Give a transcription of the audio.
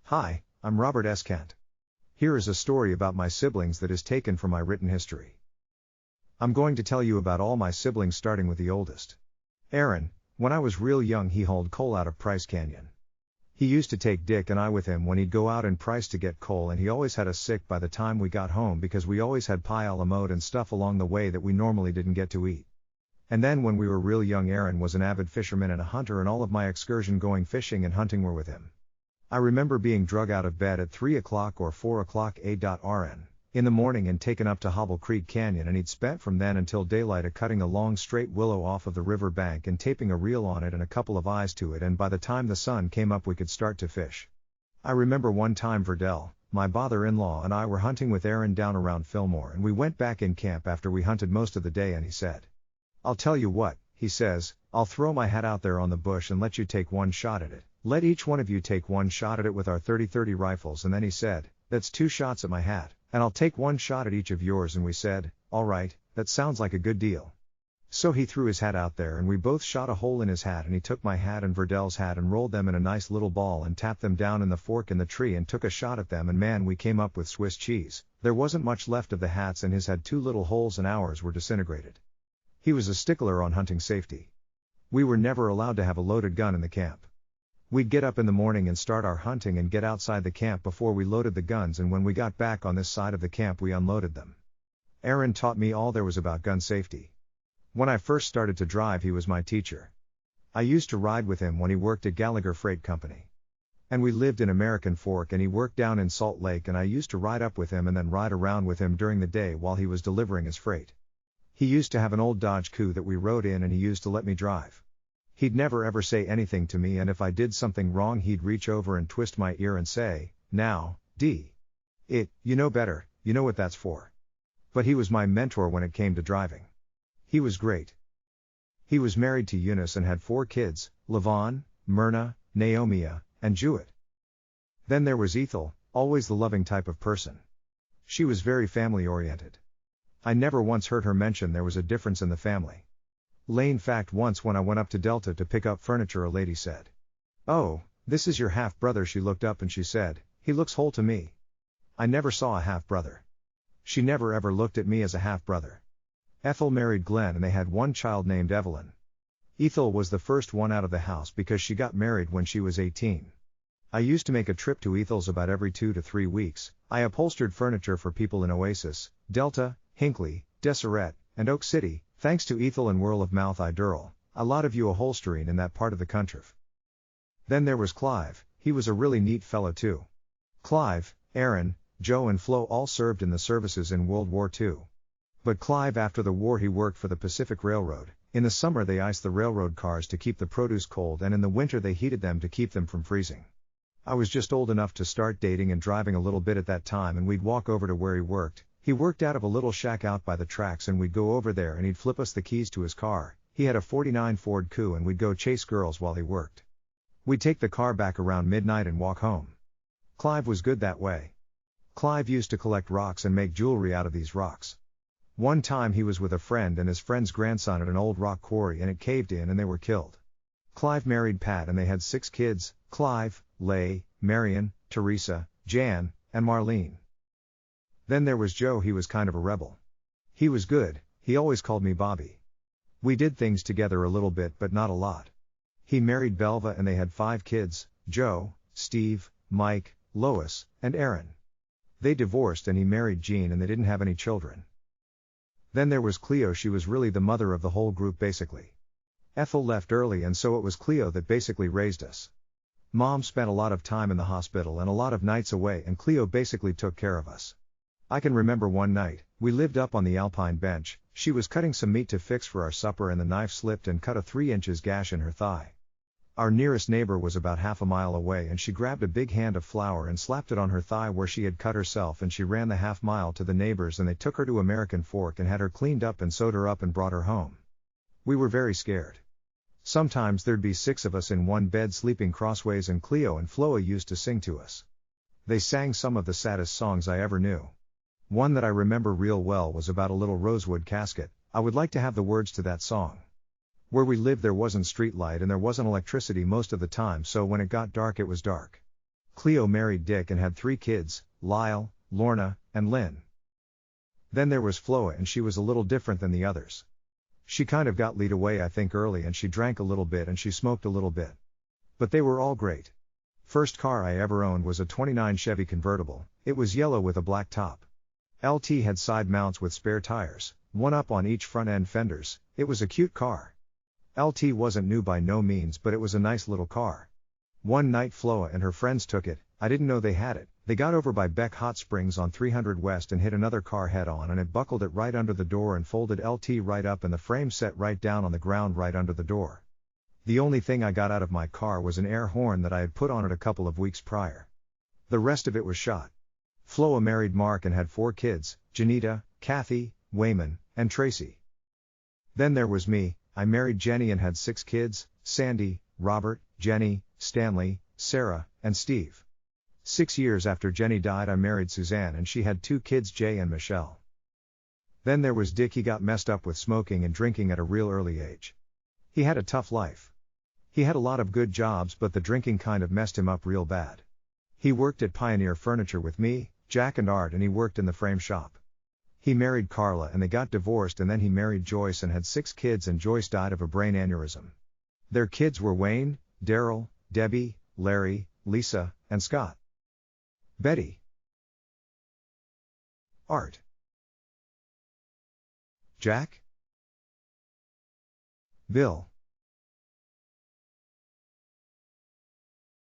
Hi, I'm Robert S. Kent. Here is a story about my siblings that is taken from my written history. I'm going to tell you about all my siblings starting with the oldest. Aaron. When I was real young he hauled coal out of Price Canyon. He used to take Dick and I with him when he'd go out in Price to get coal, and he always had us sick by the time we got home because we always had pie a la mode and stuff along the way that we normally didn't get to eat. And then when we were real young Aaron was an avid fisherman and a hunter, and all of my excursion going fishing and hunting were with him. I remember being drug out of bed at 3 o'clock or 4 o'clock a.rn in the morning and taken up to Hobble Creek Canyon, and he'd spent from then until daylight a cutting a long straight willow off of the river bank and taping a reel on it and a couple of eyes to it, and by the time the sun came up we could start to fish. I remember one time Verdell, my father-in-law, and I were hunting with Aaron down around Fillmore, and we went back in camp after we hunted most of the day, and he said, "I'll tell you what," he says, "I'll throw my hat out there on the bush and let you take one shot at it. Let each one of you take one shot at it with our 30-30 rifles." And then he said, "That's 2 shots at my hat, and I'll take 1 shot at each of yours." And we said, "All right, that sounds like a good deal." So he threw his hat out there and we both shot a hole in his hat, and he took my hat and Verdell's hat and rolled them in a nice little ball and tapped them down in the fork in the tree and took a shot at them, and man, we came up with Swiss cheese. There wasn't much left of the hats, and his had 2 little holes and ours were disintegrated. He was a stickler on hunting safety. We were never allowed to have a loaded gun in the camp. We'd get up in the morning and start our hunting and get outside the camp before we loaded the guns, and when we got back on this side of the camp we unloaded them. Aaron taught me all there was about gun safety. When I first started to drive he was my teacher. I used to ride with him when he worked at Gallagher Freight Company. And we lived in American Fork and he worked down in Salt Lake, and I used to ride up with him and then ride around with him during the day while he was delivering his freight. He used to have an old Dodge Coupe that we rode in, and he used to let me drive. He'd never ever say anything to me, and if I did something wrong he'd reach over and twist my ear and say, "Now, D. You know better, you know what that's for." But he was my mentor when it came to driving. He was great. He was married to Eunice and had 4 kids, Levon, Myrna, Naomia, and Jewett. Then there was Ethel, always the loving type of person. She was very family-oriented. I never once heard her mention there was a difference in the family. Lane fact, once when I went up to Delta to pick up furniture a lady said, "Oh, this is your half-brother." She looked up and she said, "He looks whole to me." I never saw a half-brother. She never ever looked at me as a half-brother. Ethel married Glenn and they had 1 child named Evelyn. Ethel was the first one out of the house because she got married when she was 18. I used to make a trip to Ethel's about every 2 to 3 weeks. I upholstered furniture for people in Oasis, Delta, Hinckley, Deseret, and Oak City, thanks to Ethel and Whirl of Mouth Eye Durrell, a lot of you upholstering in that part of the country. Then there was Clive. He was a really neat fellow too. Clive, Aaron, Joe and Flo all served in the services in World War II. But Clive, after the war he worked for the Pacific Railroad. In the summer they iced the railroad cars to keep the produce cold, and in the winter they heated them to keep them from freezing. I was just old enough to start dating and driving a little bit at that time, and we'd walk over to where he worked. He worked out of a little shack out by the tracks, and we'd go over there and he'd flip us the keys to his car. He had a '49 Ford Coupe, and we'd go chase girls while he worked. We'd take the car back around midnight and walk home. Clive was good that way. Clive used to collect rocks and make jewelry out of these rocks. One time he was with a friend and his friend's grandson at an old rock quarry, and it caved in and they were killed. Clive married Pat and they had 6 kids, Clive, Lay, Marion, Teresa, Jan, and Marlene. Then there was Joe. He was kind of a rebel. He was good. He always called me Bobby. We did things together a little bit but not a lot. He married Belva and they had 5 kids, Joe, Steve, Mike, Lois, and Aaron. They divorced and he married Jean and they didn't have any children. Then there was Cleo. She was really the mother of the whole group basically. Ethel left early and so it was Cleo that basically raised us. Mom spent a lot of time in the hospital and a lot of nights away, and Cleo basically took care of us. I can remember one night, we lived up on the Alpine bench, she was cutting some meat to fix for our supper and the knife slipped and cut a 3-inch gash in her thigh. Our nearest neighbor was about half a mile away and she grabbed a big hand of flour and slapped it on her thigh where she had cut herself, and she ran the half-mile to the neighbors and they took her to American Fork and had her cleaned up and sewed her up and brought her home. We were very scared. Sometimes there'd be 6 of us in one bed sleeping crossways, and Cleo and Floa used to sing to us. They sang some of the saddest songs I ever knew. One that I remember real well was about a little rosewood casket. I would like to have the words to that song. Where we lived there wasn't street light and there wasn't electricity most of the time, so when it got dark it was dark. Cleo married Dick and had 3 kids, Lyle, Lorna, and Lynn. Then there was Floa, and she was a little different than the others. She kind of got lead away, I think, early, and she drank a little bit and she smoked a little bit. But they were all great. First car I ever owned was a '29 Chevy convertible. It was yellow with a black top. LT had side mounts with spare tires, one up on each front end fenders. It was a cute car. LT wasn't new by no means, but it was a nice little car. One night Floa and her friends took it. I didn't know they had it. They got over by Beck Hot Springs on 300 West and hit another car head on, and it buckled it right under the door and folded LT right up, and the frame set right down on the ground right under the door. The only thing I got out of my car was an air horn that I had put on it a couple of weeks prior. The rest of it was shot. Floa married Mark and had 4 kids, Janita, Kathy, Wayman, and Tracy. Then there was me. I married Jenny and had 6 kids, Sandy, Robert, Jenny, Stanley, Sarah, and Steve. 6 years after Jenny died, I married Suzanne, and she had 2 kids, Jay and Michelle. Then there was Dick. He got messed up with smoking and drinking at a real early age. He had a tough life. He had a lot of good jobs, but the drinking kind of messed him up real bad. He worked at Pioneer Furniture with me, Jack, and Art, and he worked in the frame shop. He married Carla and they got divorced, and then he married Joyce and had 6 kids, and Joyce died of a brain aneurysm. Their kids were Wayne, Daryl, Debbie, Larry, Lisa, and Scott. Betty. Art. Jack. Bill.